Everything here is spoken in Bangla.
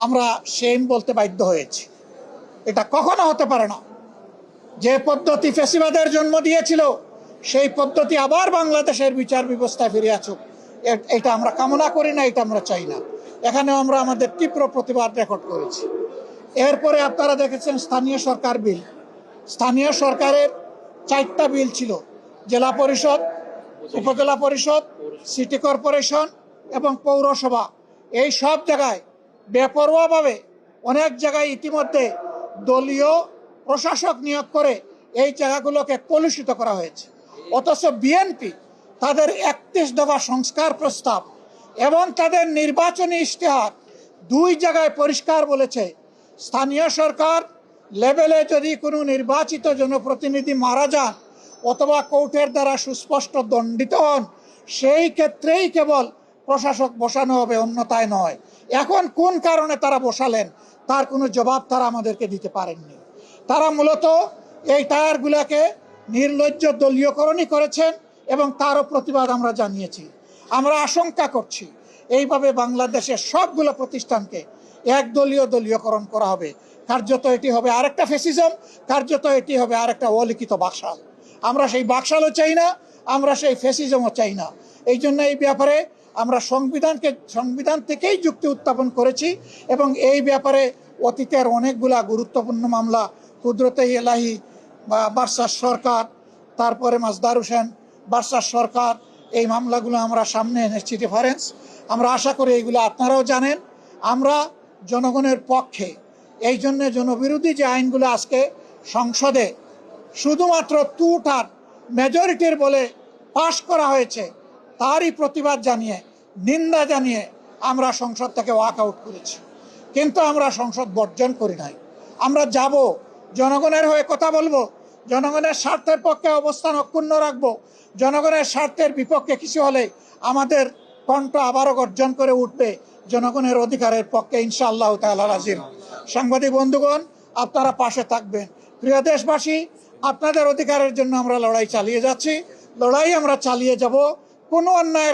আমরা সেম বলতে বাধ্য হয়েছি। এটা কখনো হতে পারে না। যে পদ্ধতি ফ্যাসিবাদের জন্ম দিয়েছিল সেই পদ্ধতি আবার বাংলাদেশের বিচার ব্যবস্থায় ফিরে আসুক, এটা আমরা কামনা করি না, এটা আমরা চাই না। এখানেও আমরা আমাদের তীব্র প্রতিবাদ রেকর্ড করেছি। এরপরে আপনারা দেখেছেন স্থানীয় সরকার বিল। স্থানীয় সরকারের 4টা বিল ছিল: জেলা পরিষদ, উপজেলা পরিষদ, সিটি কর্পোরেশন এবং পৌরসভা। এই সব জায়গায় বেপরোয়াভাবে অনেক জায়গায় ইতিমধ্যে দলীয় প্রশাসক নিয়োগ করে এই জায়গাগুলোকে কলুষিত করা হয়েছে। অথচ বিএনপি তাদের 31 দফা সংস্কার প্রস্তাব এবং তাদের নির্বাচনী ইশতেহার 2 জায়গায় পরিষ্কার বলেছে, স্থানীয় সরকার লেভেলে যদি কোনো নির্বাচিত জনপ্রতিনিধি মারা যান অথবা কোর্টের দ্বারা সুস্পষ্ট দণ্ডিত হন, সেই ক্ষেত্রেই কেবল প্রশাসক বসানো হবে, অন্যথায় নয়। এখন কোন কারণে তারা বসালেন তার কোনো জবাব তারা আমাদেরকে দিতে পারেননি। তারা মূলত এই টায়ারগুলোকে নির্লজ্জ দলীয়করণই করেছেন এবং তারও প্রতিবাদ আমরা জানিয়েছি। আমরা আশঙ্কা করছি এইভাবে বাংলাদেশের সবগুলো প্রতিষ্ঠানকে দলীয়করণ করা হবে। কার্যত এটি হবে আরেকটা ফ্যাসিজম, কার্যত এটি হবে আরেকটা অলিখিত বাকশাল। আমরা সেই বাকশালও চাই না, আমরা সেই ফ্যাসিজমও চাই না। এই জন্য এই ব্যাপারে আমরা সংবিধান থেকেই যুক্তি উত্থাপন করেছি এবং এই ব্যাপারে অতীতের অনেকগুলা গুরুত্বপূর্ণ মামলা, কুদরতে এলাহি বা বার্সার সরকার, তারপরে মাজদার হোসেন বার্সার সরকার, এই মামলাগুলো আমরা সামনে এনেছি রেফারেন্স। আমরা আশা করি এইগুলো আপনারাও জানেন। আমরা জনগণের পক্ষে, এই জন্যে জনবিরোধী যে আইনগুলো আজকে সংসদে শুধুমাত্র টু-থার্ড মেজরিটির বলে পাশ করা হয়েছে, তারই প্রতিবাদ জানিয়ে, নিন্দা জানিয়ে আমরা সংসদ থেকে ওয়াক আউট করেছি। কিন্তু আমরা সংসদ বর্জন করি নাই। আমরা যাব, জনগণের হয়ে কথা বলবো, জনগণের স্বার্থের পক্ষে অবস্থান অক্ষুণ্ণ রাখবো। জনগণের স্বার্থের বিপক্ষে কিছু হলে আমাদের কণ্ঠ আবারও গর্জন করে উঠবে জনগণের অধিকারের পক্ষে, ইনশাআল্লাহ তাআলা আজিম। সাংবাদিক বন্ধুগণ, আপনারা পাশে থাকবেন। প্রিয় দেশবাসী, আপনাদের অধিকারের জন্য আমরা লড়াই চালিয়ে যাচ্ছি, লড়াই আমরা চালিয়ে যাব। কোনো অন্যায়ের